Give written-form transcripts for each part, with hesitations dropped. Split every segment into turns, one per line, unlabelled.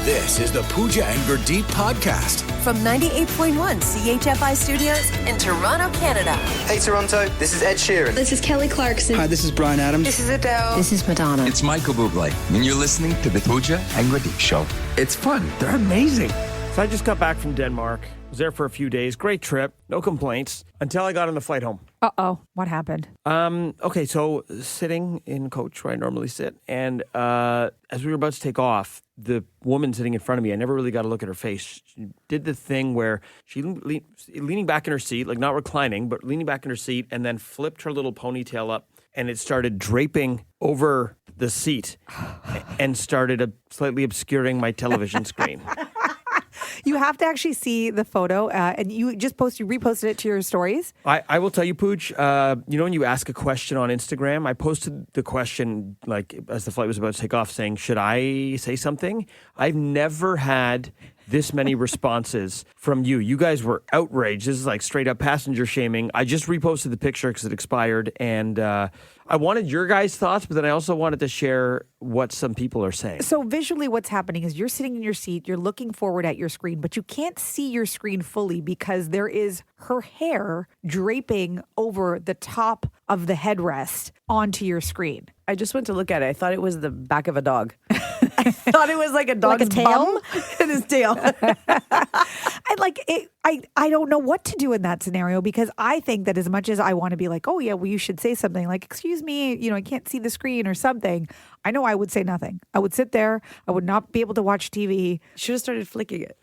This is the Pooja and Gurdeep podcast.
From 98.1 CHFI Studios in Toronto, Canada.
Hey Toronto, this is Ed Sheeran.
This is Kelly Clarkson.
Hi, this is Bryan Adams.
This is Adele.
This is Madonna.
It's Michael Bublé, and you're listening to the Pooja and Gurdeep Show. It's fun. They're amazing.
So I just got back from Denmark. Was there for a few days. Great trip. No complaints until I got on the flight home.
Uh-oh. What happened?
Okay, so sitting in coach where I normally sit, and as we were about to take off, the woman sitting in front of me, I never really got to look at her face. She did the thing where she leaning back in her seat, like not reclining, but leaning back in her seat, and then flipped her little ponytail up, and it started draping over the seat and started slightly obscuring my television screen.
You have to actually see the photo, and you reposted it to your stories.
I will tell you, Pooch, you know when you ask a question on Instagram, I posted the question, like, as the flight was about to take off, saying, should I say something? I've never had this many responses from you. You guys were outraged. This is like straight up passenger shaming. I just reposted the picture because it expired, and I wanted your guys' thoughts, but then I also wanted to share what some people are saying.
So visually what's happening is you're sitting in your seat, you're looking forward at your screen, but you can't see your screen fully because there is her hair draping over the top of the headrest onto your screen.
I just went to look at it. I thought it was the back of a dog. I thought it was like a dog's
tail?
bum and his tail.
I don't know what to do in that scenario because I think that as much as I want to be like, oh yeah, well you should say something like, excuse me, I can't see the screen or something. I know I would say nothing. I would sit there. I would not be able to watch TV.
Should have started flicking it.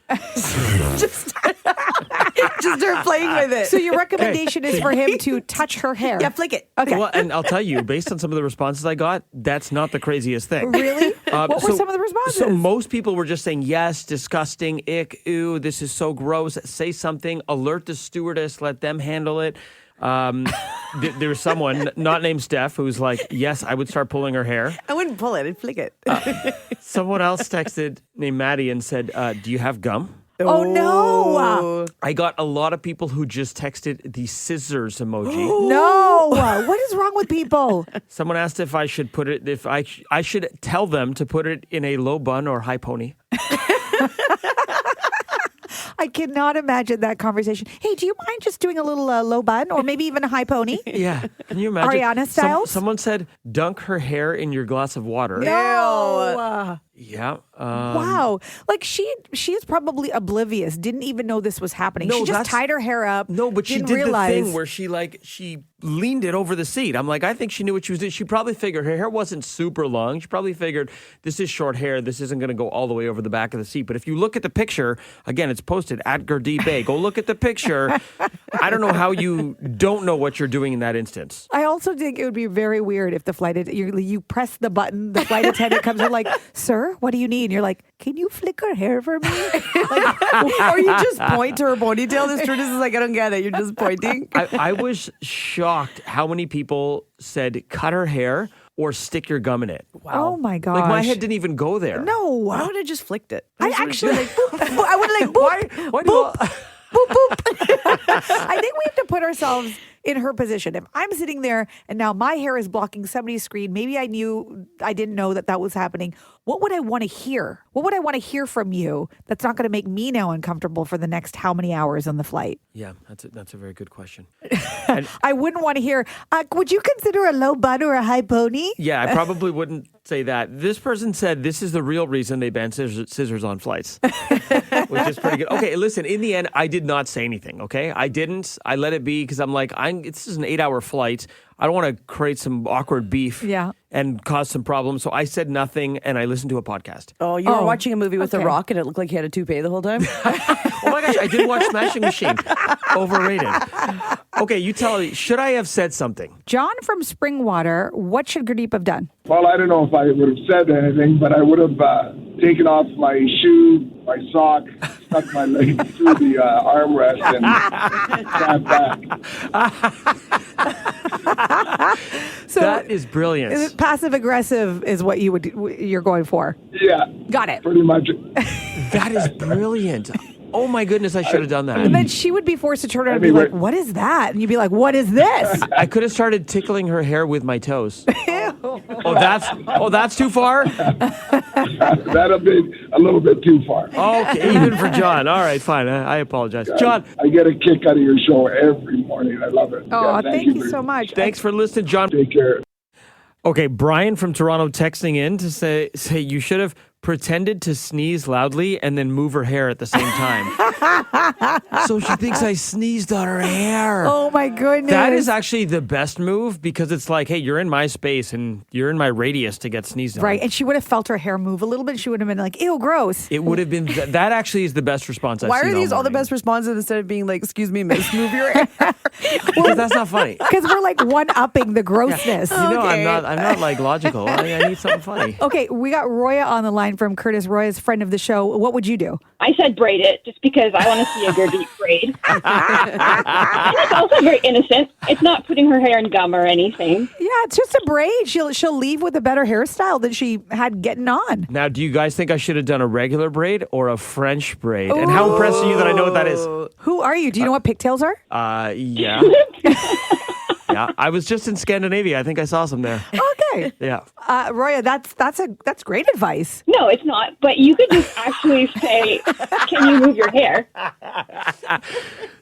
just start playing with it.
So your recommendation is for him to touch her hair.
Yeah, flick it.
Okay.
Well, and I'll tell you, based on some of the responses I got, that's not the craziest thing.
Really? What were some of the responses?
So most people were just saying, yes, disgusting, ick, ew, this is so gross, say something, alert the stewardess, let them handle it. There was someone, not named Steph, who was like, yes, I would start pulling her hair.
I wouldn't pull it, I'd flick it.
Someone else texted, named Maddie, and said, do you have gum?
Oh, no.
I got a lot of people who just texted the scissors emoji.
No. What is wrong with people?
Someone asked if I should put it, if I should tell them to put it in a low bun or high pony.
I cannot imagine that conversation. Hey, do you mind just doing a little low bun or maybe even a high pony?
Yeah. Can you imagine?
Ariana styles?
Someone said, dunk her hair in your glass of water.
No.
Yeah.
Wow. Like she is probably oblivious, didn't even know this was happening.
No,
she just tied her hair up.
No, but she did
realize.
the thing where she leaned it over the seat. I'm like, I think she knew what she was doing. She probably figured her hair wasn't super long. She probably figured this is short hair. This isn't going to go all the way over the back of the seat. But if you look at the picture, again, it's posted at Gurdeep Bay. Go look at the picture. I don't know how you don't know what you're doing in that instance.
I also think it would be very weird if the flight you press the button, the flight attendant comes in like, sir, what do you need? And you're like, can you flick her hair for me?
Or you just point to her ponytail. The stewardess is like, I don't get it. You're just pointing.
I was shocked how many people said cut her hair or stick your gum in it.
Wow. Oh my gosh.
Like my head didn't even go there.
No.
Why would I just flicked it?
I actually like, I would like, boop,
Why
boop, boop, boop. I think we have to put ourselves in her position. If I'm sitting there and now my hair is blocking somebody's screen, maybe I didn't know that was happening. What would I want to hear? What would I want to hear from you that's not going to make me now uncomfortable for the next how many hours on the flight?
Yeah, that's a very good question.
I wouldn't want to hear, would you consider a low bun or a high pony?
Yeah, I probably wouldn't say that. This person said this is the real reason they ban scissors on flights, which is pretty good. Okay, listen, in the end, I did not say anything, okay? I didn't. I let it be because I'm like, this is an 8-hour flight. I don't want to create some awkward beef and cause some problems. So I said nothing and I listened to a podcast.
Oh, you were watching a movie with The Rock and it looked like he had a toupee the whole time?
Oh my gosh, I did watch Smashing Machine. Overrated. Okay, you tell me, should I have said something?
John from Springwater, what should Gurdeep have done?
Well, I don't know if I would have said anything, but I would have taken off my shoe, my sock, stuck my leg through the armrest and sat back.
So
that is brilliant.
Is it passive aggressive is what you're going for?
Yeah.
Got it.
Pretty much.
That is brilliant. Oh my goodness, I should have done that.
And then she would be forced to turn around and be like, what is that? And you'd be like, what is this?
I could have started tickling her hair with my toes. That's too far?
That'll be a little bit too far.
Okay, even for John. All right, fine. I apologize. John.
I get a kick out of your show every morning. I love it.
Oh,
Yeah,
thank you so much.
Thanks for listening, John.
Take care.
Okay, Brian from Toronto texting in to say you should have pretended to sneeze loudly and then move her hair at the same time. So she thinks I sneezed on her hair.
Oh my goodness.
That is actually the best move because it's like, hey, you're in my space and you're in my radius to get sneezed on.
Right, and she would have felt her hair move a little bit. She would have been like, ew, gross.
It would have been, that actually is the best response I've
Why
seen
are these all the
morning.
best responses instead of being like, excuse me, miss, move your hair?
Because that's not funny.
Because we're like one-upping the grossness.
You know,
Okay.
I'm not like logical. I need something funny.
Okay, we got Roya on the line from Curtis. Roya's friend of the show. What would you do?
I said braid it just because I want to see a Gurdeep braid. And it's also very innocent. It's not putting her hair in gum or anything.
Yeah, it's just a braid. She'll leave with a better hairstyle than she had getting on.
Now, do you guys think I should have done a regular braid or a French braid? And how impressed are you that I know what that is?
Who are you? Do you know what pigtails are?
Yeah. Yeah, I was just in Scandinavia. I think I saw some there.
Okay.
Yeah.
Roya, that's great advice.
No, it's not. But you could just actually say, can you move your hair?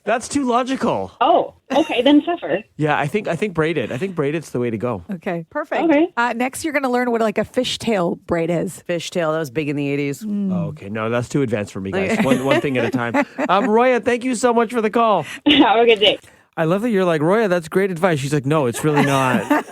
That's too logical.
Oh, okay, then suffer.
Yeah, I think braided. I think braided's the way to go.
Okay, perfect.
Okay.
Next, you're going to learn what like a fishtail braid is.
Fishtail, that was big in the 80s.
Oh, okay, no, that's too advanced for me, guys. One thing at a time. Roya, thank you so much for the call.
Have a good day.
I love that you're like, Roya, that's great advice. She's like, no, it's really not.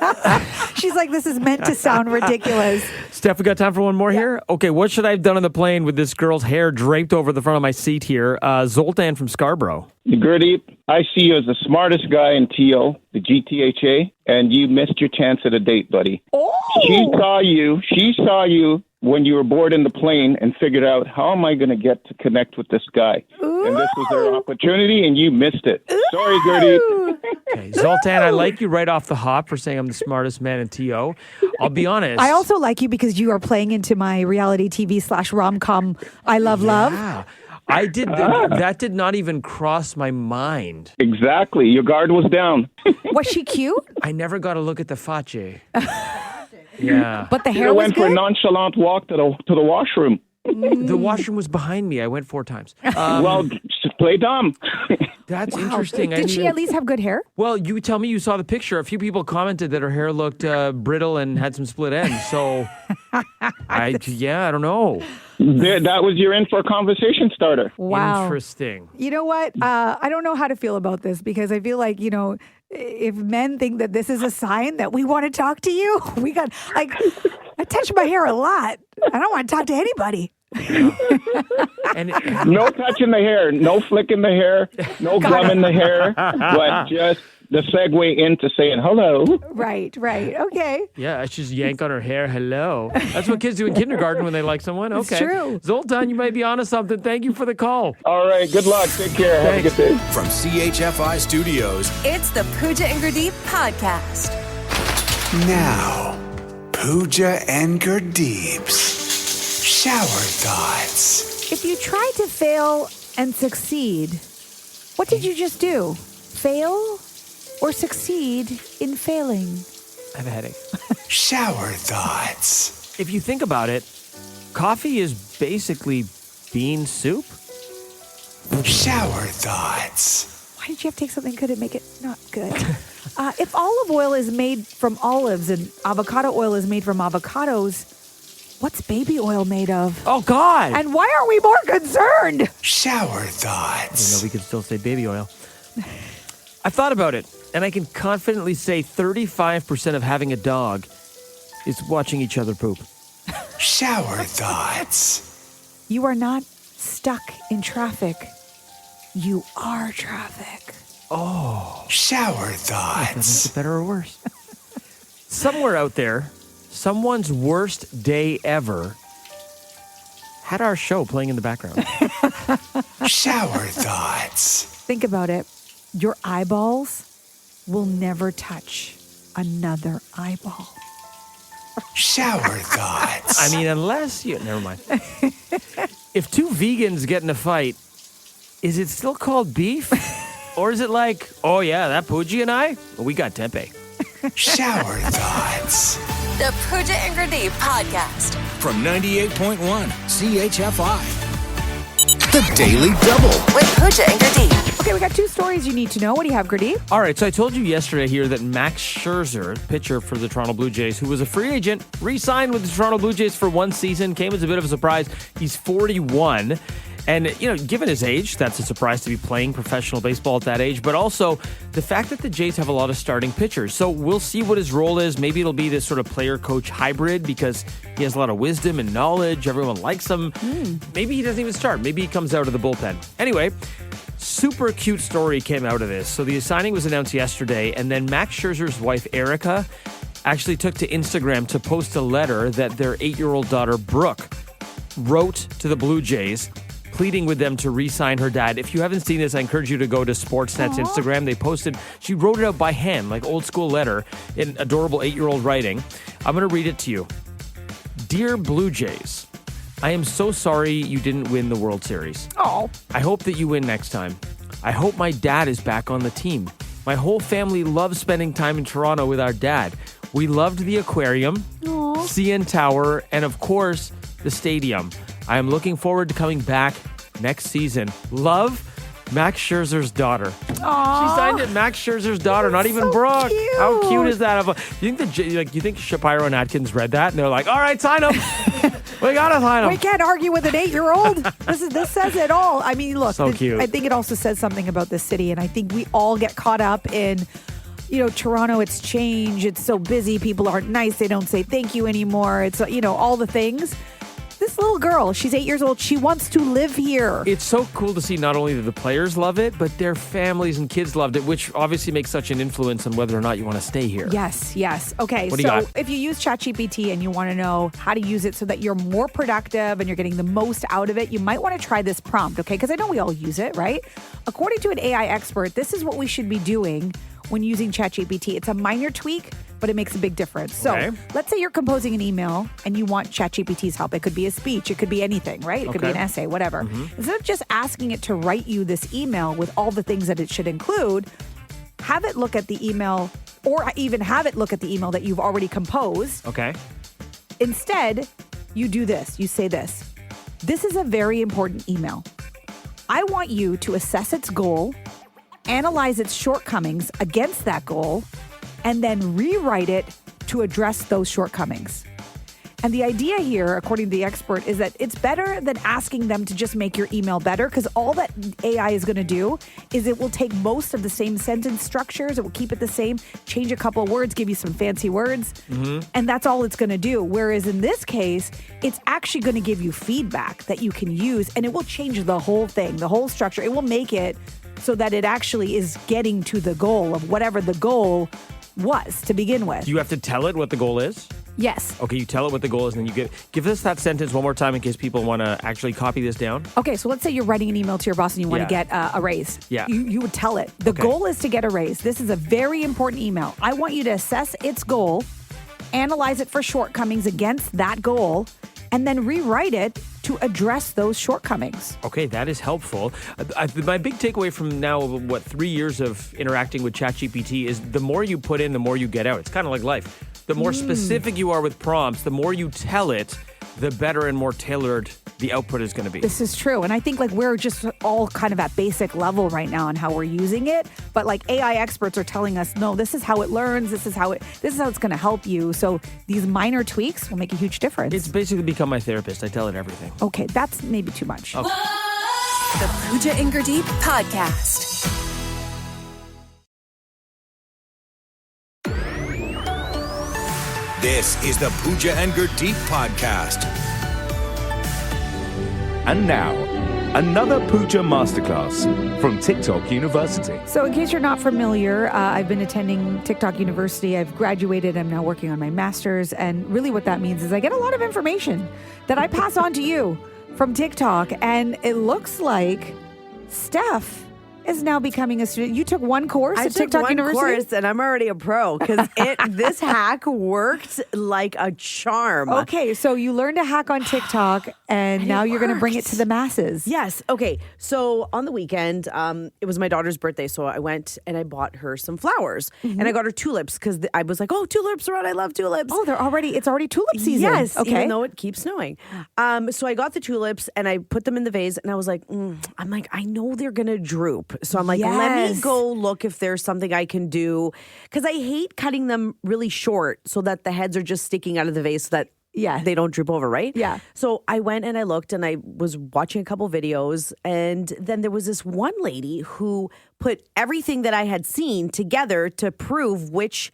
She's like, this is meant to sound ridiculous.
Steph, we got time for one more here? Okay, what should I have done on the plane with this girl's hair draped over the front of my seat here? Zoltan from Scarborough.
Gurdeep, I see you as the smartest guy in TO, the GTHA, and you missed your chance at a date, buddy.
Oh!
She saw you when you were bored in the plane and figured out, how am I going to get to connect with this guy?
Ooh.
And this was her opportunity, and you missed it. Sorry, Gurdeep.
Okay, Zoltan, I like you right off the hop for saying I'm the smartest man in TO. I'll be honest.
I also like you because you are playing into my reality TV / rom-com I love love.
Yeah. I did. That did not even cross my mind.
Exactly. Your guard was down.
Was she cute?
I never got a look at the face. Yeah.
But the
You
hair was
went for a
good?
nonchalant walk to the washroom.
The washroom was behind me. I went 4 times.
Well, just play dumb.
That's interesting.
Did she at least have good hair?
Well, you tell me you saw the picture. A few people commented that her hair looked brittle and had some split ends. So, I don't know.
That was your in for a conversation starter.
Wow.
Interesting.
You know what? I don't know how to feel about this because I feel like, if men think that this is a sign that we want to talk to you, we got, like, I touch my hair a lot. I don't want to talk to anybody.
And
No touching the hair, no flicking the hair, no gum in the hair, but just the segue into saying hello.
Right. Okay.
yeah, I just yank on her hair. Hello. That's what kids do in kindergarten when they like someone.
It's
Okay.
true.
Zoltan, you might be onto something. Thank you for the call.
All right, good luck. Take care. Have a good day.
From CHFI Studios,
It's the Pooja and Gurdeep podcast.
now, Pooja and Gurdeep's Shower Thoughts.
If you tried to fail and succeed, what did you just do? Fail or succeed in failing?
I have a headache.
Shower Thoughts.
If you think about it, coffee is basically bean soup.
Shower Thoughts.
Why did you have to take something good and make it not good? If olive oil is made from olives and avocado oil is made from avocados, what's baby oil made of?
Oh, God.
And why aren't we more concerned?
Shower
You
Thoughts.
know, we could still say baby oil. I've thought about it, and I can confidently say 35% of having a dog is watching each other poop.
Shower Thoughts.
You are not stuck in traffic. You are traffic.
Shower
Is
Thoughts.
it better or worse? Somewhere out there, someone's worst day ever had our show playing in the background.
Shower Thoughts.
Think about it. Your eyeballs will never touch another eyeball.
Shower Thoughts.
I mean, unless you... Never mind. If 2 vegans get in a fight, is it still called beef? Or is it like, oh yeah, that Pooja and I, well, we got tempeh.
Shower Thoughts.
The Pooja and Gurdeep podcast.
From 98.1 CHFI. The Daily Double.
With Pooja and Gurdeep.
Okay, we got 2 stories you need to know. What do you have, Gurdeep?
All right, so I told you yesterday here that Max Scherzer, pitcher for the Toronto Blue Jays, who was a free agent, re-signed with the Toronto Blue Jays for 1 season, came as a bit of a surprise. He's 41. And, given his age, that's a surprise to be playing professional baseball at that age, but also the fact that the Jays have a lot of starting pitchers. So we'll see what his role is. Maybe it'll be this sort of player-coach hybrid because he has a lot of wisdom and knowledge. Everyone likes him. Maybe he doesn't even start. Maybe he comes out of the bullpen. Anyway, super cute story came out of this. So the signing was announced yesterday, and then Max Scherzer's wife, Erica, actually took to Instagram to post a letter that their 8-year-old daughter, Brooke, wrote to the Blue Jays, pleading with them to re-sign her dad. If you haven't seen this, I encourage you to go to Sportsnet's Instagram. They posted, she wrote it out by hand, like old school letter in adorable 8-year-old writing. I'm going to read it to you. Dear Blue Jays, I am so sorry you didn't win the World Series.
Oh.
I hope that you win next time. I hope my dad is back on the team. My whole family loves spending time in Toronto with our dad. We loved the aquarium, CN Tower, and of course, the stadium. I am looking forward to coming back next season. Love, Max Scherzer's daughter.
Aww.
She signed it, Max Scherzer's daughter, not even
so
Brooke.
cute.
How cute is that? You think Shapiro and Atkins read that and they're like, all right, sign him. We gotta sign him.
We can't argue with an 8-year-old. This says it all. I mean, look,
So cute.
I think it also says something about this city, and I think we all get caught up in, Toronto, it's change, it's so busy, people aren't nice, they don't say thank you anymore, it's, all the things. This little girl, she's 8 years old. She wants to live here.
It's so cool to see not only that the players love it, but their families and kids loved it, which obviously makes such an influence on whether or not you want to stay here.
Yes. Okay,
What do you got?
if you use Chat GPT and you want to know how to use it so that you're more productive and you're getting the most out of it, you might want to try this prompt, okay? Because I know we all use it, right? According to an AI expert, this is what we should be doing when using Chat GPT. It's a minor tweak, but it makes a big difference. So let's say you're composing an email and you want ChatGPT's help. It could be a speech. It could be anything, right? It could be an essay, whatever. Instead of just asking it to write you this email with all the things that it should include, have it look at the email or even have it look at the email that you've already composed.
Okay.
Instead, you do this. You say this. This is a very important email. I want you to assess its goal, analyze its shortcomings against that goal, and then rewrite it to address those shortcomings. And the idea here, according to the expert, is that it's better than asking them to just make your email better, because all that AI is going to do is it will take most of the same sentence structures, it will keep it the same, change a couple of words, give you some fancy words, and that's all it's going to do. Whereas in this case, it's actually going to give you feedback that you can use, and it will change the whole thing, the whole structure. It will make it so that it actually is getting to the goal of whatever the goal was to begin with.
You have to tell it what the goal is?
Yes.
Okay, you tell it what the goal is, and then you give us that sentence one more time in case people want to actually copy this down.
Okay, so let's say you're writing an email to your boss and you want to get a raise.
Yeah.
You would tell it. The goal is to get a raise. This is a very important email. I want you to assess its goal, analyze it for shortcomings against that goal, and then rewrite it to address those shortcomings.
Okay, that is helpful. My big takeaway from now, 3 years of interacting with ChatGPT is the more you put in, the more you get out. It's kind of like life. The more specific you are with prompts, the more you tell it, the better and more tailored the output is going to be.
This is true. And I think we're just all kind of at basic level right now on how we're using it. But AI experts are telling us, no, this is how it learns. This is how it's going to help you. So these minor tweaks will make a huge difference.
It's basically become my therapist. I tell it everything.
Okay, that's maybe too much.
Okay.
The Pooja and Gurdeep podcast.
This is the Pooja and Gurdeep podcast.
And now, another Pooja Masterclass from TikTok University.
So in case you're not familiar, I've been attending TikTok University. I've graduated. I'm now working on my master's. And really what that means is I get a lot of information that I pass on to you from TikTok. And it looks like Steph is now becoming a student. You took one course
I
at
took
TikTok
one
University?
course and I'm already a pro because this hack worked like a charm.
Okay, so you learned to hack on TikTok and now you're going to bring it to the masses.
Yes. Okay. So on the weekend, it was my daughter's birthday. So I went and I bought her some flowers and I got her tulips because I was like, oh, tulips are out. I love tulips.
Oh, it's already tulip season.
Yes.
Okay.
Even though it keeps snowing. So I got the tulips and I put them in the vase and I was like, I know they're going to droop. So I'm like, let me go look if there's something I can do. Because I hate cutting them really short so that the heads are just sticking out of the vase so that they don't droop over, right?
Yeah.
So I went and I looked and I was watching a couple videos. And then there was this one lady who put everything that I had seen together to prove which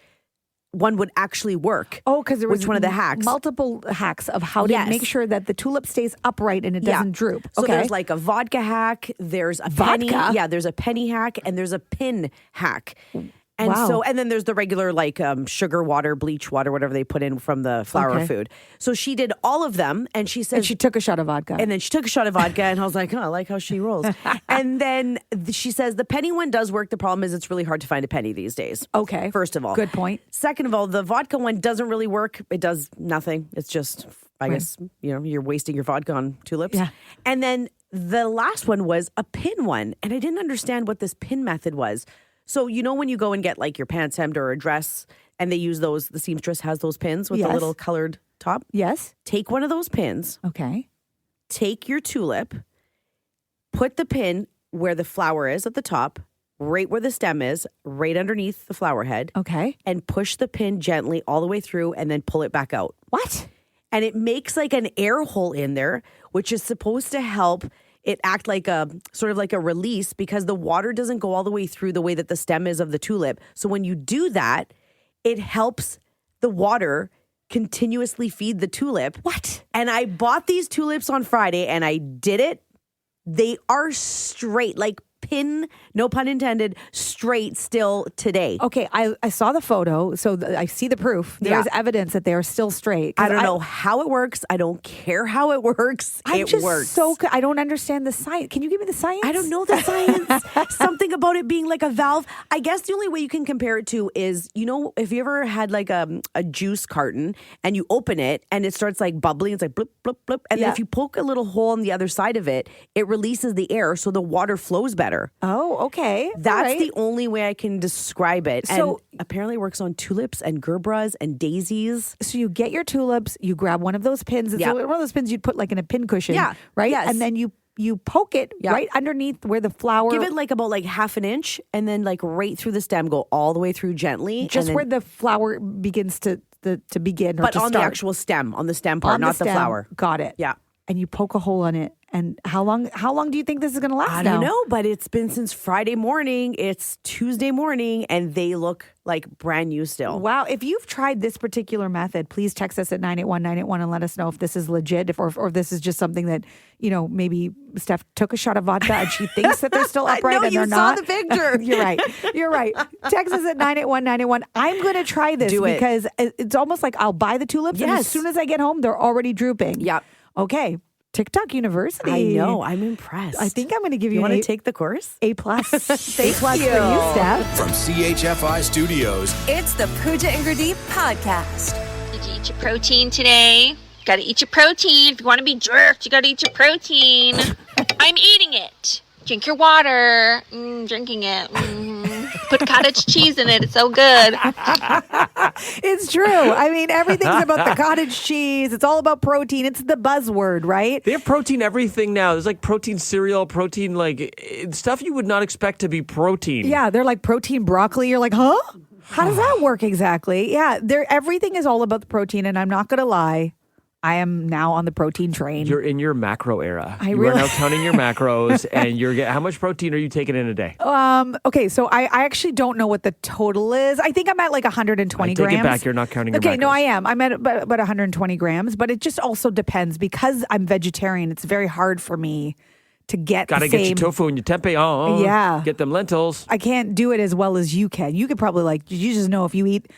one would actually work.
Oh, because there was
one of the hacks.
Multiple hacks of how to make sure that the tulip stays upright and it doesn't droop.
So
Okay.
there's like a vodka hack, there's a
Vodka?
penny. Yeah, there's a penny hack and there's a pin hack. And
Wow.
and then there's the regular like sugar water, bleach water, whatever they put in from the flour food. So she did all of them and she said.
And she took a shot of vodka.
And then she took a shot of vodka and I was like, oh, I like how she rolls. And then she says the penny one does work. The problem is it's really hard to find a penny these days.
Okay.
First of all.
Good point.
Second of all, the vodka one doesn't really work. It does nothing. It's just, I guess, you're wasting your vodka on tulips.
Yeah.
And then the last one was a pin one. And I didn't understand what this pin method was. So, when you go and get like your pants hemmed or a dress and they use those, the seamstress has those pins with the little colored top.
Yes.
Take one of those pins.
Okay.
Take your tulip, put the pin where the flower is at the top, right where the stem is, right underneath the flower head.
Okay.
And push the pin gently all the way through and then pull it back out.
What?
And it makes like an air hole in there, which is supposed to help it act like a sort of like a release because the water doesn't go all the way through the way that the stem is of the tulip. So when you do that, it helps the water continuously feed the tulip.
What?
And I bought these tulips on Friday and I did it. They are straight, like pin, no pun intended, straight still today.
Okay, I saw the photo, so I see the proof. There's evidence that they are still straight.
I don't know how it works. I don't care how it works.
It
works.
I don't understand the science. Can you give me the science?
I don't know the science. Something about it being like a valve. I guess the only way you can compare it to is, if you ever had like a juice carton and you open it and it starts like bubbling, it's like blip, blip, blip. And then if you poke a little hole on the other side of it, it releases the air so the water flows better.
Oh, okay.
That's the only way I can describe it.
So
and apparently it works on tulips and gerbras and daisies.
So you get your tulips, you grab one of those pins. It's one of those pins you'd put like in a pin cushion, right?
Yes.
And then you poke it right underneath where the flower.
Give it like about like half an inch and then like right through the stem, go all the way through gently.
Just where the flower begins to begin or
but
to
on
start.
the actual stem, on the stem part,
On
not the
stem.
flower.
Got it.
Yeah.
And you poke a hole on it. And how long do you think this is going to last
I
now?
don't know, but it's been since Friday morning. It's Tuesday morning, and they look like brand new still.
Wow. If you've tried this particular method, please text us at 981-981 and let us know if this is legit or if this is just something that, maybe Steph took a shot of vodka and she thinks that they're still upright and they're not.
I know, you saw the picture.
You're right. Text us at 981-981. I'm going to try this because it's almost like I'll buy the tulips and as soon as I get home, they're already drooping.
Yep.
Okay. TikTok University.
I know. I'm impressed.
I think I'm going to give you
want to take the course?
A+.
Thank
A+ for
you.
you, Steph.
From CHFI Studios,
It's the Pooja and Gurdeep podcast.
Did you eat your protein today? You gotta eat your protein. If you want to be jerked, you gotta eat your protein. I'm eating it. Drink your water. Drinking it. Put cottage cheese in it. It's so good.
It's true. I mean, everything's about the cottage cheese. It's all about protein. It's the buzzword, right?
They have protein everything now. There's like protein cereal, protein stuff you would not expect to be protein.
Yeah, they're like protein broccoli. You're like, huh? How does that work exactly? Yeah, everything is all about the protein, and I'm not going to lie. I am now on the protein train.
You're in your macro era.
I
you
really
are now counting your macros, and how much protein are you taking in a day?
Okay, so I actually don't know what the total is. I think I'm at like 120 grams.
Take it back. You're not counting your macros.
Okay, no, I am. I'm at about 120 grams, but it just also depends because I'm vegetarian. It's very hard for me to get
Gotta get your tofu and your tempeh. Get them lentils.
I can't do it as well as you can. You could probably you just know if you eat,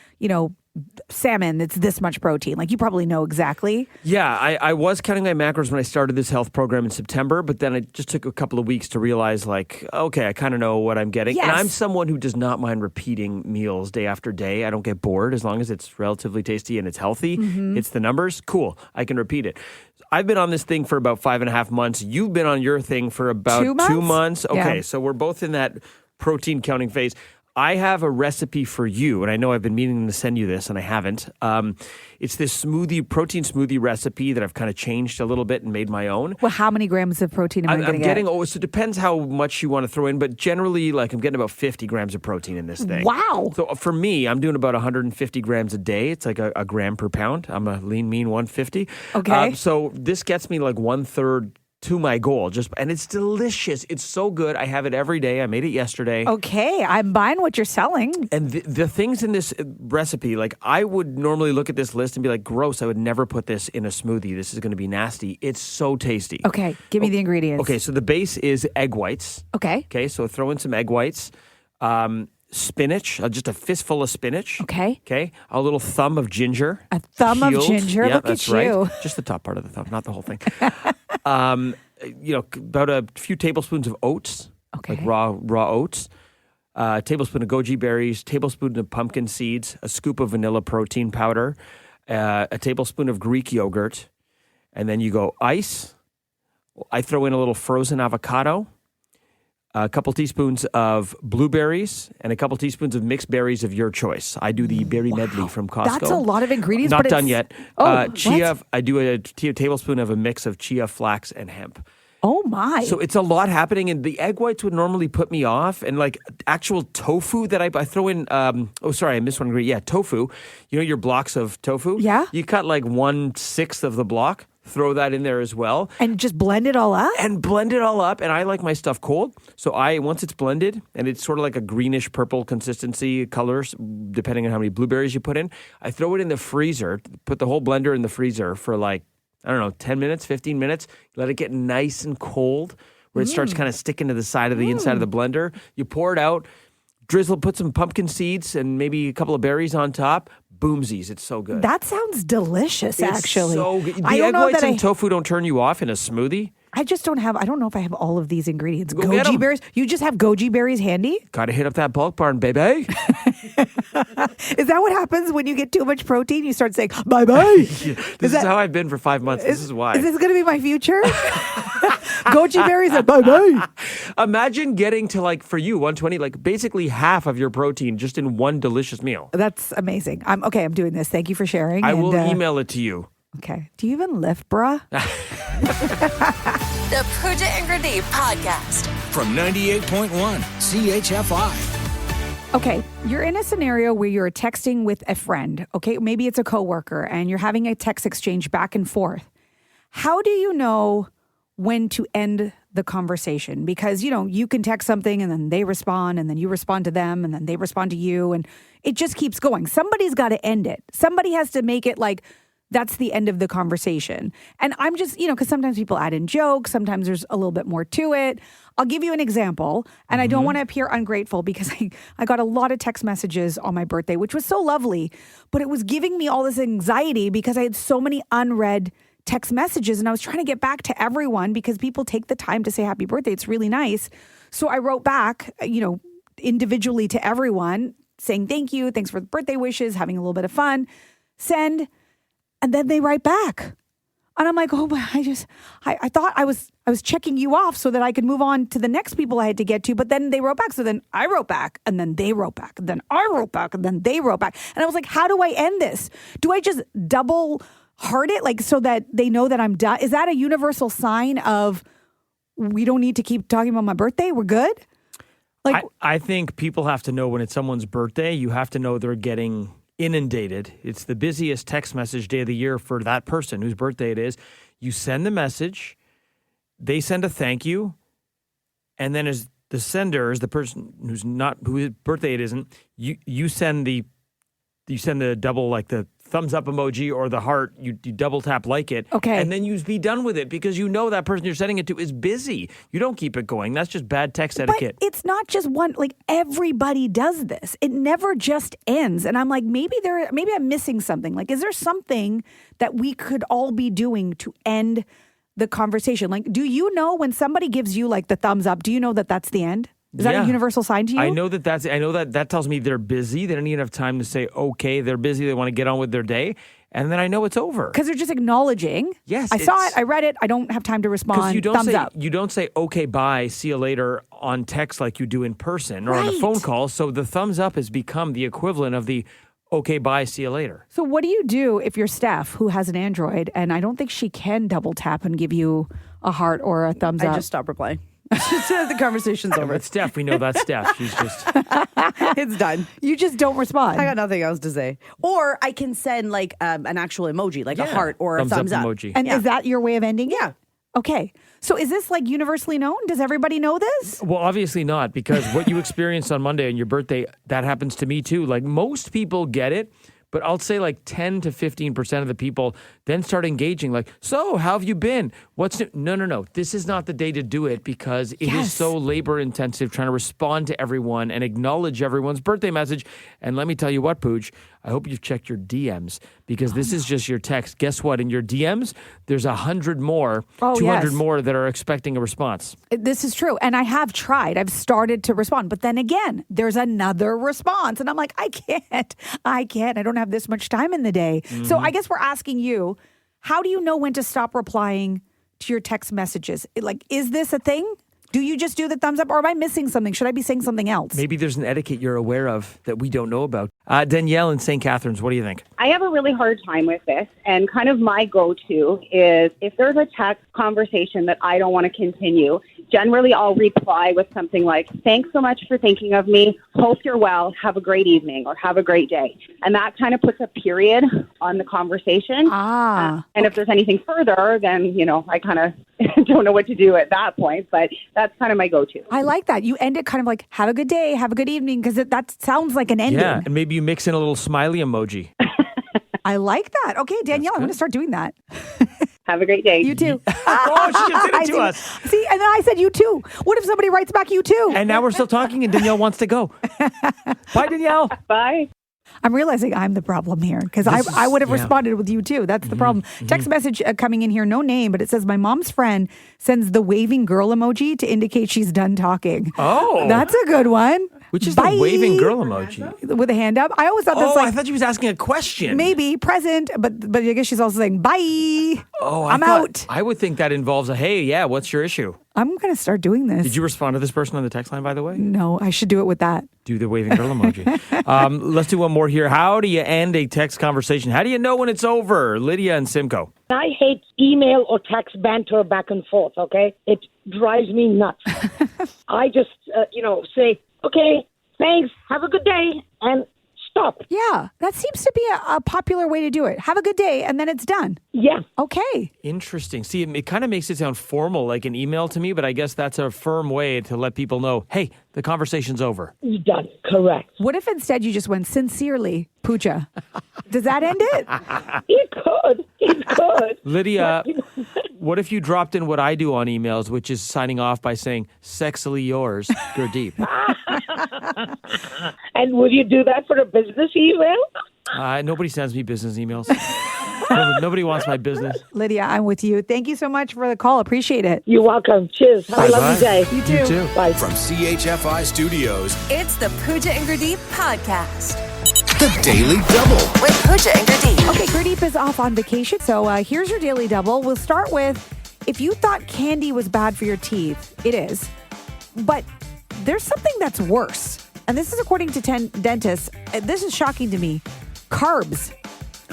salmon, it's this much protein. Like you probably know exactly.
Yeah, I was counting my macros when I started this health program in September, but then it just took a couple of weeks to realize, like, okay, I kind of know what I'm getting.
Yes.
And I'm someone who does not mind repeating meals day after day. I don't get bored as long as it's relatively tasty and it's healthy. It's the numbers. Cool. I can repeat it. I've been on this thing for about 5.5 months. You've been on your thing for about 2 months. Okay, so we're both in that protein counting phase. I have a recipe for you, and I know I've been meaning to send you this, and I haven't. It's this protein smoothie recipe that I've kind of changed a little bit and made my own.
Well, how many grams of protein am I going to get?
So it depends how much you want to throw in, but generally, like, I'm getting about 50 grams of protein in this thing.
Wow.
So for me, I'm doing about 150 grams a day. It's like a gram per pound. I'm a lean, mean 150.
Okay.
So this gets me like 1/3 to my goal, and it's delicious. It's so good. I have it every day. I made it yesterday.
Okay, I'm buying what you're selling.
And the things in this recipe, like I would normally look at this list and be like, gross, I would never put this in a smoothie. This is going to be nasty. It's so tasty.
Okay, give me the ingredients.
Okay, so the base is egg whites.
Okay.
Okay, so throw in some egg whites. Spinach, just a fistful of spinach.
Okay.
Okay, a little thumb of ginger.
A thumb of ginger?
Yeah,
Look
that's
at you.
right. Just the top part of the thumb, not the whole thing. About a few tablespoons of oats.
Okay.
Like raw oats. A tablespoon of goji berries, tablespoon of pumpkin seeds, a scoop of vanilla protein powder, a tablespoon of Greek yogurt, and then you go ice. I throw in a little frozen avocado, a couple teaspoons of blueberries, and a couple teaspoons of mixed berries of your choice. I do the berry medley from Costco.
That's a lot of ingredients.
Not
but
done yet. Chia.
what?
I do a tablespoon of a mix of chia, flax, and hemp.
Oh my!
So it's a lot happening, and the egg whites would normally put me off, and like actual tofu that I throw in. I missed one ingredient. Yeah, tofu. You know your blocks of tofu.
Yeah.
You cut like 1/6 of the block. Throw that in there as well.
And just blend it all up?
And I like my stuff cold. So once it's blended, and it's sort of like a greenish purple consistency colors, depending on how many blueberries you put in, I throw it in the freezer, put the whole blender in the freezer for like, 10 minutes, 15 minutes. Let it get nice and cold, where it starts kind of sticking to the side of the inside of the blender. You pour it out, put some pumpkin seeds and maybe a couple of berries on top. Boomsies. It's so good.
That sounds delicious, actually.
It's so good. The egg whites and tofu don't turn you off in a smoothie?
I don't know if I have all of these ingredients.
Go get 'em.
Goji berries? You just have goji berries handy?
Gotta hit up that bulk barn, baby.
Is that what happens when you get too much protein? You start saying, bye-bye?
This is how I've been for 5 months. This is why.
Is this going to be my future? Goji berries and bye-bye.
Imagine getting to, like, for you, 120, like basically half of your protein just in one delicious meal.
That's amazing. I'm doing this. Thank you for sharing.
I will email it to you.
Okay. Do you even lift, bruh?
The Pooja and Gurdeep podcast.
From 98.1 CHFI.
Okay, you're in a scenario where you're texting with a friend, okay? Maybe it's a coworker and you're having a text exchange back and forth. How do you know when to end the conversation? Because, you can text something and then they respond and then you respond to them and then they respond to you and it just keeps going. Somebody's got to end it. Somebody has to make it like that's the end of the conversation. And I'm just, because sometimes people add in jokes. Sometimes there's a little bit more to it. I'll give you an example. And I don't want to appear ungrateful because I got a lot of text messages on my birthday, which was so lovely. But it was giving me all this anxiety because I had so many unread text messages. And I was trying to get back to everyone because people take the time to say happy birthday. It's really nice. So I wrote back, individually to everyone saying thank you. Thanks for the birthday wishes, having a little bit of fun. Send. And then they write back. And I'm like, oh, but I thought I was checking you off so that I could move on to the next people I had to get to. But then they wrote back. So then I wrote back and then they wrote back. And then I wrote back and then they wrote back. And I was like, how do I end this? Do I just double heart it like so that they know that I'm done? Is that a universal sign of we don't need to keep talking about my birthday? We're good? Like
I think people have to know when it's someone's birthday, you have to know they're getting inundated. It's the busiest text message day of the year for that person whose birthday it is. You send the message, they send a thank you, and then as the sender is the person whose birthday it isn't, you send the double, like the thumbs up emoji or the heart, you double tap like it.
Okay.
And then you be done with it because you know that person you're sending it to is busy. You don't keep it going. That's just bad text etiquette.
But it's not just one, like everybody does this. It never just ends. And I'm like, maybe I'm missing something. Like, is there something that we could all be doing to end the conversation? Like, do you know when somebody gives you like the thumbs up, do you know that that's the end? Is that a universal sign to you?
I know that tells me they're busy. They don't even have time to say, okay, they're busy. They want to get on with their day. And then I know it's over.
Because they're just acknowledging.
Yes.
I saw it. I read it. I don't have time to respond. Thumbs up.
You don't say, okay, bye, see you later on text like you do in person or on a phone call. So the thumbs up has become the equivalent of the, okay, bye, see you later.
So what do you do if you're Steph, who has an Android, and I don't think she can double tap and give you a heart or a thumbs up?
I just stop replying. The conversation's over.
But Steph, we know that's Steph. She's just...
It's done.
You just don't respond.
I got nothing else to say. Or I can send like an actual emoji, like a heart or a thumbs up
emoji.
And is that your way of ending it?
Yeah.
Okay. So is this like universally known? Does everybody know this?
Well, obviously not, because what you experienced on Monday on your birthday, that happens to me too. Like most people get it, but I'll say like 10 to 15% of the people then start engaging like, so how have you been? What's new? No. This is not the day to do it because it is so labor intensive trying to respond to everyone and acknowledge everyone's birthday message. And let me tell you what, Pooj, I hope you've checked your DMs because this is just your text. Guess what? In your DMs, there's 100 more, 200 more that are expecting a response.
This is true. And I have tried. I've started to respond. But then again, there's another response. And I'm like, I can't. I don't have this much time in the day. So I guess we're asking you, how do you know when to stop replying to your text messages? Like, is this a thing? Do you just do the thumbs up or am I missing something? Should I be saying something else?
Maybe there's an etiquette you're aware of that we don't know about. Danielle in St. Catharines, what do you think?
I have a really hard time with this, and kind of my go-to is if there's a text conversation that I don't want to continue, generally I'll reply with something like, thanks so much for thinking of me. Hope you're well. Have a great evening or have a great day. And that kind of puts a period on the conversation. And if there's anything further, then, I kind of don't know what to do at that point, but that's kind of my go-to.
I like that. You end it kind of like, have a good day, have a good evening, because that sounds like an ending.
Yeah, and maybe you mix in a little smiley emoji.
I like that. Okay, Danielle, I'm going to start doing that.
Have a great day.
You too.
Oh, she just did it to us.
See, and then I said you too. What if somebody writes back you too?
And now we're still talking and Danielle wants to go. Bye, Danielle.
Bye.
I'm realizing I'm the problem here because I would have responded with you too. That's the problem. Text message coming in here, no name, but it says my mom's friend sends the waving girl emoji to indicate she's done talking.
Oh.
That's a good one.
Which is the waving girl emoji?
With a hand up. I always thought that's
I thought she was asking a question.
Maybe present, but I guess she's also saying bye.
Oh,
I'm out.
I would think that involves a, hey, yeah, what's your issue?
I'm going to start doing this.
Did you respond to this person on the text line, by the way?
No, I should do it with that.
Do the waving girl emoji. Let's do one more here. How do you end a text conversation? How do you know when it's over? Lydia and Simcoe.
I hate email or text banter back and forth, okay? It drives me nuts. I just, say, okay, thanks, have a good day, and stop.
Yeah, that seems to be a popular way to do it. Have a good day, and then it's done.
Yeah.
Okay.
Interesting. See, it kind of makes it sound formal, like an email to me, but I guess that's a firm way to let people know, hey, the conversation's over.
Done. Correct.
What if instead you just went, sincerely, Pooja? Does that end it?
It could. It could.
Lydia, what if you dropped in what I do on emails, which is signing off by saying, Sexily Yours, Gurdeep?
And would you do that for a business email?
Nobody sends me business emails. Nobody wants my business.
Lydia, I'm with you. Thank you so much for the call. Appreciate it.
You're welcome. Cheers. Have a lovely day.
You too.
You too.
Bye.
From CHFI Studios,
It's the Pooja and Gurdeep podcast
the Daily Double.
with Pooja and Gurdeep.
Okay, Gurdeep is off on vacation. So here's your daily double. We'll start with, if you thought candy was bad for your teeth, it is. But there's something that's worse. And this is according to dentists. This is shocking to me. Carbs.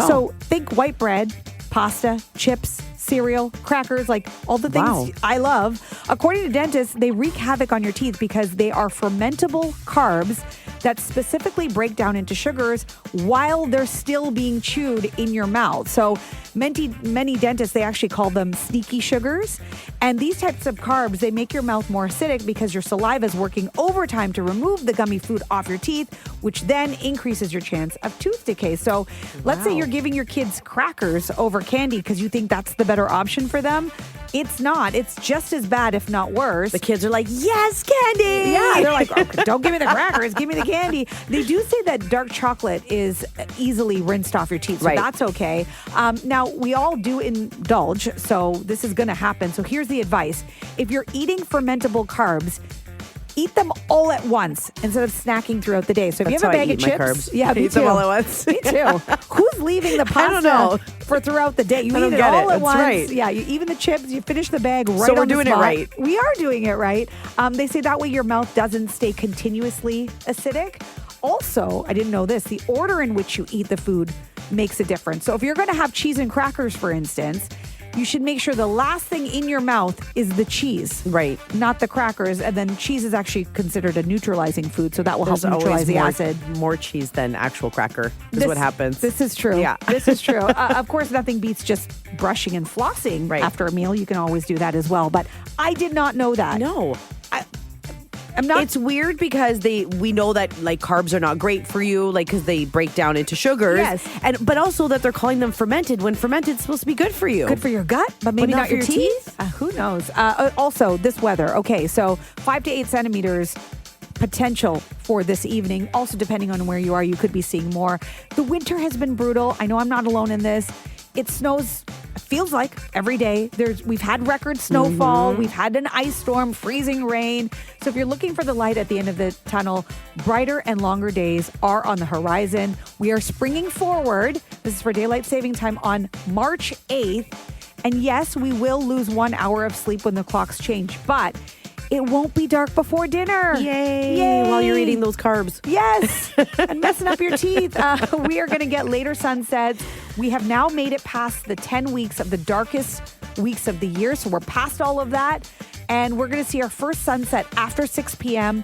So think white bread, pasta, chips, cereal, crackers, like all the things I love. According to dentists, they wreak havoc on your teeth because they are fermentable carbs that specifically break down into sugars while they're still being chewed in your mouth. So many dentists, they actually call them sneaky sugars. And these types of carbs, they make your mouth more acidic because your saliva is working overtime to remove the gummy food off your teeth, which then increases your chance of tooth decay. So let's say you're giving your kids crackers over candy because you think that's the better option for them. It's not. It's just as bad, if not worse.
The kids are like, yes, candy.
Yeah, they're like, oh, don't give me the crackers, give me the candy. They do say that dark chocolate is easily rinsed off your teeth, so that's okay. Now, we all do indulge, so this is going to happen. So here's the advice. If you're eating fermentable carbs, eat them all at once instead of snacking throughout the day. So if you have a bag of chips,
eat them all at once.
Me too. Who's leaving the pasta for throughout the day? You eat it all at once.
Right.
Yeah, even the chips, you finish the bag right
So we're
on the
doing it
spot.
right.
We are doing it right. They say that way your mouth doesn't stay continuously acidic. Also, I didn't know this, the order in which you eat the food makes a difference. So if you're going to have cheese and crackers, for instance, you should make sure the last thing in your mouth is the cheese.
Right.
Not the crackers. And then cheese is actually considered a neutralizing food, so that will help neutralize the acid.
More cheese than actual cracker is what happens.
This is true.
Yeah.
This is true. Of course, nothing beats just brushing and flossing after a meal. You can always do that as well. But I did not know that.
No.
I'm not.
It's weird because we know that like carbs are not great for you, like because they break down into sugars.
Yes.
But also that they're calling them fermented when fermented is supposed to be good for you.
Good for your gut, but maybe not
for
your teeth. Who knows? Also, this weather. Okay, so 5 to 8 centimeters potential for this evening. Also, depending on where you are, you could be seeing more. The winter has been brutal. I know I'm not alone in this. It snows, feels like every day. We've had record snowfall. We've had an ice storm, freezing rain. So if you're looking for the light at the end of the tunnel, brighter and longer days are on the horizon. We are springing forward. This is for daylight saving time on March 8th. And yes, we will lose 1 hour of sleep when the clocks change, but it won't be dark before dinner.
Yay. While you're eating those carbs.
Yes. And messing up your teeth. We are going to get later sunsets. We have now made it past the 10 weeks of the darkest weeks of the year. So we're past all of that. And we're going to see our first sunset after 6 p.m.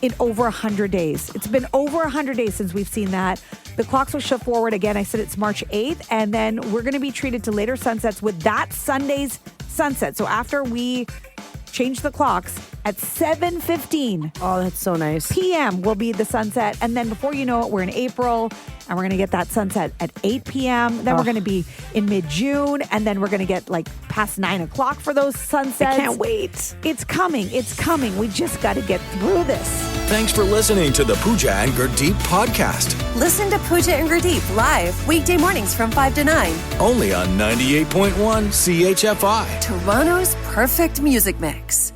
in over 100 days. It's been over 100 days since we've seen that. The clocks will shift forward again. I said it's March 8th. And then we're going to be treated to later sunsets with that Sunday's sunset. So after we change the clocks at 7:15.
Oh, that's so nice.
p.m. will be the sunset. And then before you know it, we're in April and we're going to get that sunset at 8 p.m. Then we're going to be in mid-June and then we're going to get like past 9 o'clock for those sunsets.
I can't wait.
It's coming. It's coming. We just got to get through this.
Thanks for listening to the Pooja and Gurdeep podcast.
Listen to Pooja and Gurdeep live weekday mornings from 5 to 9.
Only on 98.1 CHFI.
Toronto's perfect music mix.